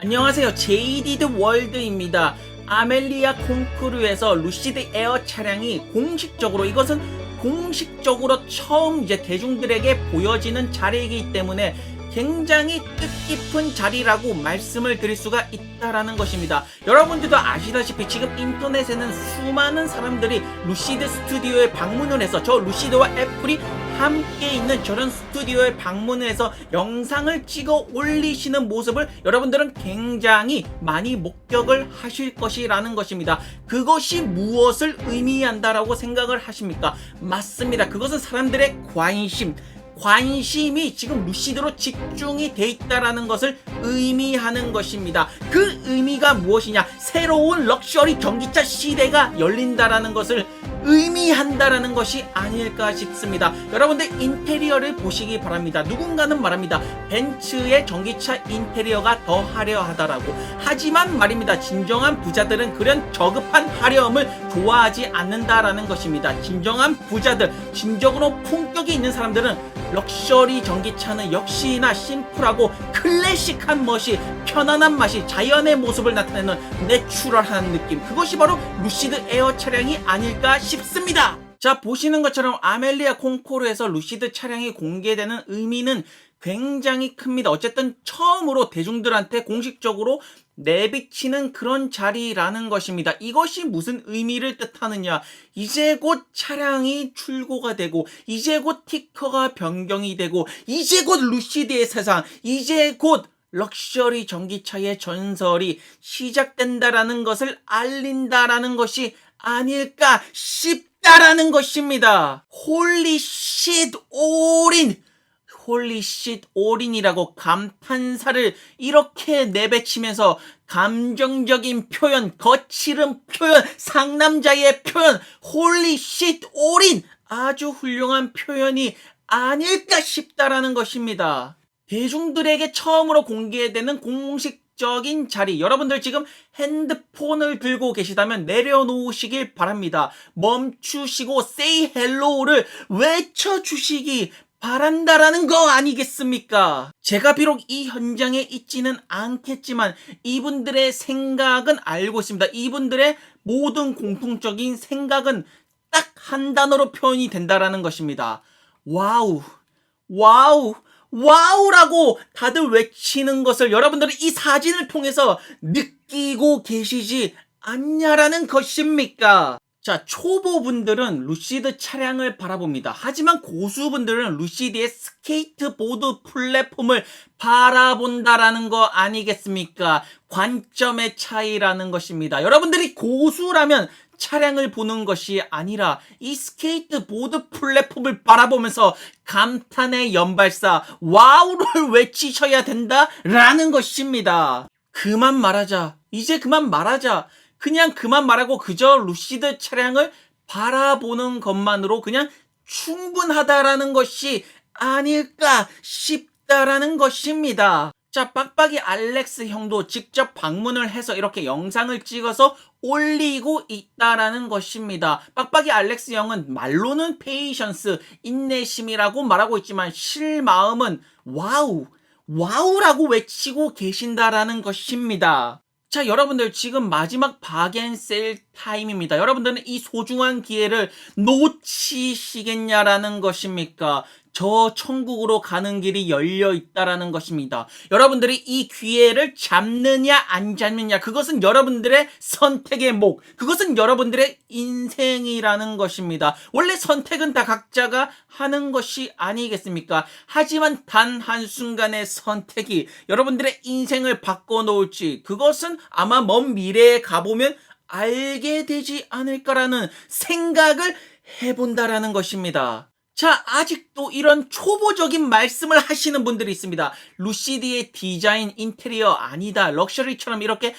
안녕하세요. 제이디드 월드입니다. 아멜리아 콩쿠르에서 루시드 에어 차량이 이것은 공식적으로 처음 대중들에게 보여지는 자리이기 때문에 굉장히 뜻깊은 자리라고 말씀을 드릴 수가 있다라는 것입니다. 여러분들도 아시다시피 지금 인터넷에는 수많은 사람들이 루시드 스튜디오에 방문을 해서 저 루시드와 애플이 함께 있는 저런 스튜디오에 방문을 해서 영상을 찍어 올리시는 모습을 여러분들은 굉장히 많이 목격을 하실 것이라는 것입니다. 그것이 무엇을 의미한다라고 생각을 하십니까? 맞습니다. 그것은 사람들의 관심이 지금 루시드로 집중이 돼 있다라는 것을 의미하는 것입니다. 그 의미가 무엇이냐? 새로운 럭셔리 전기차 시대가 열린다라는 것을 의미한다라는 것이 아닐까 싶습니다. 여러분들 인테리어를 보시기 바랍니다. 누군가는 말합니다. 벤츠의 전기차 인테리어가 더 화려하다라고. 하지만 말입니다. 진정한 부자들은 그런 저급한 화려함을 좋아하지 않는다라는 것입니다. 진정한 부자들, 진정으로 품격이 있는 사람들은 럭셔리 전기차는 역시나 심플하고 클래식한 멋이, 편안한 맛이, 자연의 모습을 나타내는 내추럴한 느낌, 그것이 바로 루시드 에어 차량이 아닐까 싶습니다. 자, 보시는 것처럼 아멜리아 콩코르에서 루시드 차량이 공개되는 의미는 굉장히 큽니다. 어쨌든 처음으로 대중들한테 공식적으로 내비치는 그런 자리라는 것입니다. 이것이 무슨 의미를 뜻하느냐? 이제 곧 차량이 출고가 되고, 이제 곧 티커가 변경이 되고, 이제 곧 루시드의 세상, 이제 곧 럭셔리 전기차의 전설이 시작된다라는 것을 알린다라는 것이 아닐까 싶다라는 것입니다. 홀리 쉿 올인! 홀리쉿 올인이라고 감탄사를 이렇게 내뱉으면서 감정적인 표현, 거칠은 표현, 상남자의 표현, 홀리쉿 올인! 아주 훌륭한 표현이 아닐까 싶다라는 것입니다. 대중들에게 처음으로 공개되는 공식적인 자리, 여러분들 지금 핸드폰을 들고 계시다면 내려놓으시길 바랍니다. 멈추시고 say hello를 외쳐주시기 바란다라는 거 아니겠습니까? 제가 비록 이 현장에 있지는 않겠지만 이분들의 생각은 알고 있습니다. 이분들의 모든 공통적인 생각은 딱 한 단어로 표현이 된다라는 것입니다. 와우, 와우, 와우라고 다들 외치는 것을 여러분들은 이 사진을 통해서 느끼고 계시지 않냐라는 것입니까? 자, 초보분들은 루시드 차량을 바라봅니다. 하지만 고수분들은 루시드의 스케이트보드 플랫폼을 바라본다라는 거 아니겠습니까? 관점의 차이라는 것입니다. 여러분들이 고수라면 차량을 보는 것이 아니라 이 스케이트보드 플랫폼을 바라보면서 감탄의 연발사 와우를 외치셔야 된다라는 것입니다. 그만 말하자. 이제 그만 말하자. 그냥 그만 말하고 그저 루시드 차량을 바라보는 것만으로 그냥 충분하다라는 것이 아닐까 싶다라는 것입니다. 자, 빡빡이 알렉스 형도 직접 방문을 해서 이렇게 영상을 찍어서 올리고 있다라는 것입니다. 빡빡이 알렉스 형은 말로는 페이션스, 인내심이라고 말하고 있지만 실마음은 와우라고 외치고 계신다라는 것입니다. 자, 여러분들 지금 마지막 박앤셀 타임입니다. 여러분들은 이 소중한 기회를 놓치시겠냐라는 것입니까? 저 천국으로 가는 길이 열려 있다라는 것입니다. 여러분들이 이 기회를 잡느냐 안 잡느냐, 그것은 여러분들의 선택의 목, 그것은 여러분들의 인생이라는 것입니다. 원래 선택은 다 각자가 하는 것이 아니겠습니까? 하지만 단 한순간의 선택이 여러분들의 인생을 바꿔놓을지, 그것은 아마 먼 미래에 가보면 알게 되지 않을까라는 생각을 해본다라는 것입니다. 자, 아직도 이런 초보적인 말씀을 하시는 분들이 있습니다. 루시드의 디자인 인테리어 아니다. 럭셔리처럼 이렇게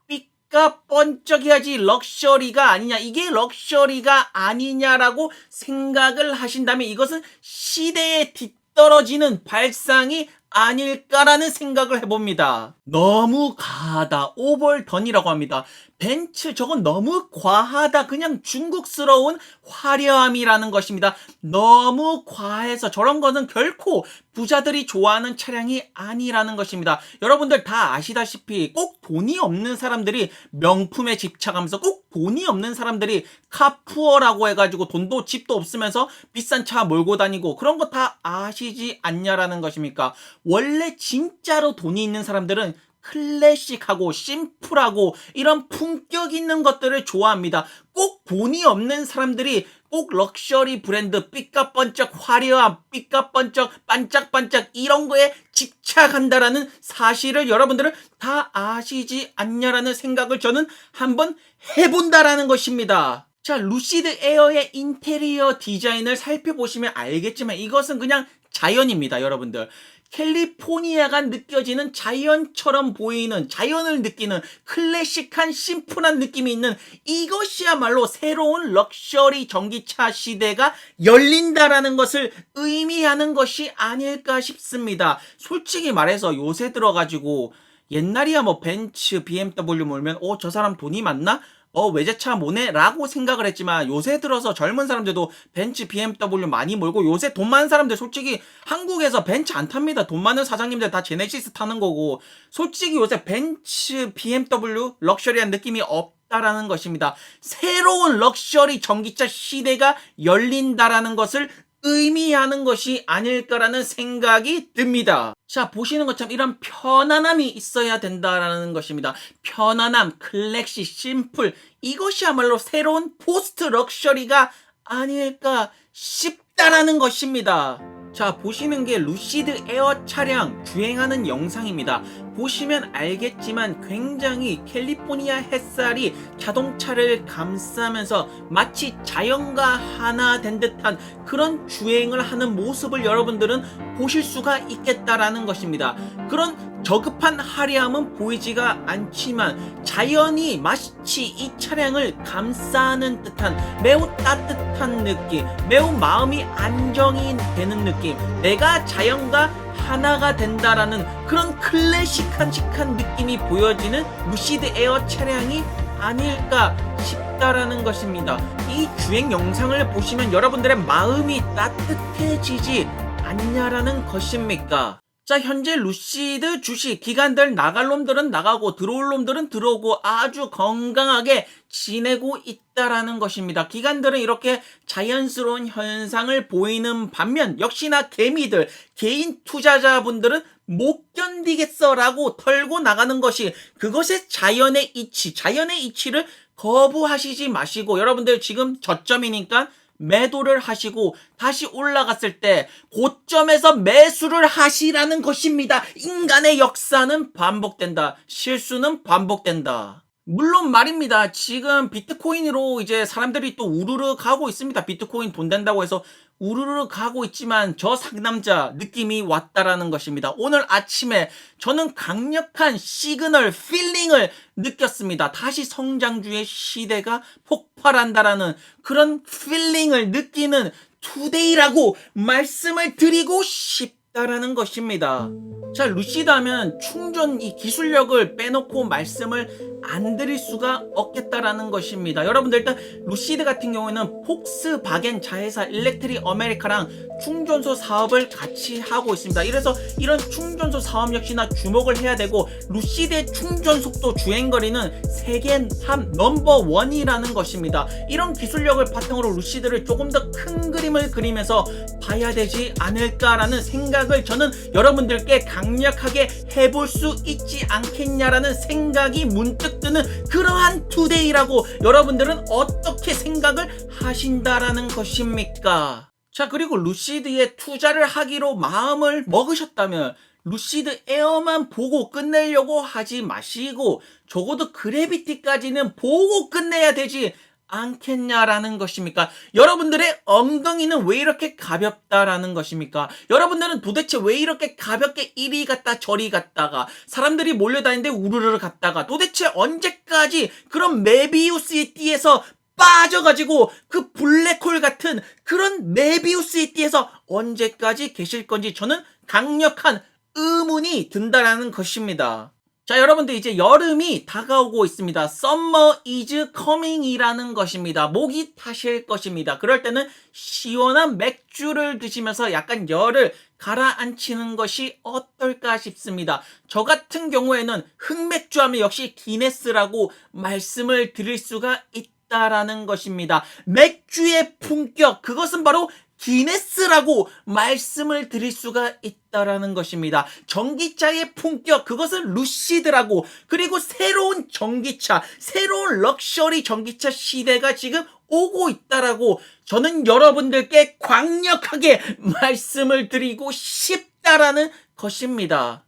삐까 번쩍해야지 럭셔리가 아니냐. 이게 럭셔리가 아니냐라고 생각을 하신다면 이것은 시대에 떨어지는 발상이 아닐까라는 생각을 해봅니다. 너무 과하다. 오버던이라고 합니다. 벤츠 저건 너무 과하다. 그냥 중국스러운 화려함이라는 것입니다. 너무 과해서 저런 거는 결코 부자들이 좋아하는 차량이 아니라는 것입니다. 여러분들 다 아시다시피 꼭 돈이 없는 사람들이 명품에 집착하면서 꼭 돈이 없는 사람들이 카푸어라고 해가지고 돈도 집도 없으면서 비싼 차 몰고 다니고 그런 거 다 아시지 않냐라는 것입니까? 원래 진짜로 돈이 있는 사람들은 클래식하고 심플하고 이런 품격 있는 것들을 좋아합니다. 꼭 돈이 없는 사람들이 꼭 럭셔리 브랜드 삐까번쩍 화려함 삐까번쩍 반짝반짝 이런 거에 집착한다라는 사실을 여러분들은 다 아시지 않냐라는 생각을 저는 한번 해본다라는 것입니다. 자, 루시드 에어의 인테리어 디자인을 살펴보시면 알겠지만 이것은 그냥 자연입니다, 여러분들. 캘리포니아가 느껴지는 자연처럼 보이는, 자연을 느끼는 클래식한 심플한 느낌이 있는 이것이야말로 새로운 럭셔리 전기차 시대가 열린다라는 것을 의미하는 것이 아닐까 싶습니다. 솔직히 말해서 요새 들어가지고 옛날이야 뭐 벤츠, BMW 몰면 저 사람 돈이 많나? 외제차 뭐네? 라고 생각을 했지만 요새 들어서 젊은 사람들도 벤츠, BMW 많이 몰고 요새 돈 많은 사람들 솔직히 한국에서 벤츠 안 탑니다. 돈 많은 사장님들 다 제네시스 타는 거고 솔직히 요새 벤츠, BMW 럭셔리한 느낌이 없다라는 것입니다. 새로운 럭셔리 전기차 시대가 열린다라는 것을 의미하는 것이 아닐까라는 생각이 듭니다. 자, 보시는 것처럼 이런 편안함이 있어야 된다라는 것입니다. 편안함, 클래식, 심플 이것이야말로 새로운 포스트 럭셔리가 아닐까 싶다라는 것입니다. 자, 보시는 게 루시드 에어 차량 주행하는 영상입니다. 보시면 알겠지만 굉장히 캘리포니아 햇살이 자동차를 감싸면서 마치 자연과 하나 된 듯한 그런 주행을 하는 모습을 여러분들은 보실 수가 있겠다라는 것입니다. 그런 저급한 화려함은 보이지가 않지만 자연이 마치 이 차량을 감싸는 듯한 매우 따뜻한 느낌, 매우 마음이 안정이 되는 느낌, 내가 자연과 하나가 된다라는 그런 클래식한 느낌이 보여지는 루시드 에어 차량이 아닐까 싶다라는 것입니다. 이 주행 영상을 보시면 여러분들의 마음이 따뜻해지지 않냐라는 것입니까? 자, 현재 루시드 주식 기관들 나갈 놈들은 나가고 들어올 놈들은 들어오고 아주 건강하게 지내고 있다라는 것입니다. 기관들은 이렇게 자연스러운 현상을 보이는 반면 역시나 개미들, 개인 투자자분들은 못 견디겠어라고 털고 나가는 것이 그것의 자연의 이치, 자연의 이치를 거부하시지 마시고 여러분들 지금 저점이니까 매도를 하시고 다시 올라갔을 때 고점에서 매수를 하시라는 것입니다. 인간의 역사는 반복된다. 실수는 반복된다. 물론 말입니다. 지금 비트코인으로 이제 사람들이 또 우르르 가고 있습니다. 비트코인 돈 된다고 해서 우르르 가고 있지만 저 상남자 느낌이 왔다라는 것입니다. 오늘 아침에 저는 강력한 시그널, 필링을 느꼈습니다. 다시 성장주의 시대가 폭발한다라는 그런 필링을 느끼는 투데이라고 말씀을 드리고 싶다라는 것입니다. 자, 루시드 하면 충전 이 기술력을 빼놓고 말씀을 안 드릴 수가 없겠다라는 것입니다. 여러분들 일단 루시드 같은 경우에는 폭스바겐 자회사 일렉트릭 아메리카랑 충전소 사업을 같이 하고 있습니다. 이래서 이런 충전소 사업 역시나 주목을 해야 되고 루시드의 충전 속도 주행거리는 세계 탑 넘버 1이라는 것입니다. 이런 기술력을 바탕으로 루시드를 조금 더 큰 그림을 그리면서 봐야 되지 않을까라는 생각을 저는 여러분들께 강력하게 해볼 수 있지 않겠냐라는 생각이 문득 뜨는 그러한 투데이라고 여러분들은 어떻게 생각을 하신다라는 것입니까? 자, 그리고 루시드에 투자를 하기로 마음을 먹으셨다면 루시드 에어만 보고 끝내려고 하지 마시고 적어도 그래비티까지는 보고 끝내야 되지 않겠냐라는 것입니까? 여러분들의 엉덩이는 왜 이렇게 가볍다라는 것입니까? 여러분들은 도대체 왜 이렇게 가볍게 이리 갔다 저리 갔다가 사람들이 몰려다니는데 우르르 갔다가 도대체 언제까지 그런 메비우스의 띠에서 빠져가지고 그 블랙홀 같은 그런 메비우스의 띠에서 언제까지 계실 건지 저는 강력한 의문이 든다라는 것입니다. 자, 여러분들 이제 여름이 다가오고 있습니다. Summer is coming이라는 것입니다. 목이 타실 것입니다. 그럴 때는 시원한 맥주를 드시면서 약간 열을 가라앉히는 것이 어떨까 싶습니다. 저 같은 경우에는 흑맥주 하면 역시 기네스라고 말씀을 드릴 수가 있다라는 것입니다. 맥주의 품격, 그것은 바로 기네스라고 말씀을 드릴 수가 있다라는 것입니다. 전기차의 품격, 그것은 루시드라고, 그리고 새로운 전기차, 새로운 럭셔리 전기차 시대가 지금 오고 있다라고 저는 여러분들께 강력하게 말씀을 드리고 싶다라는 것입니다.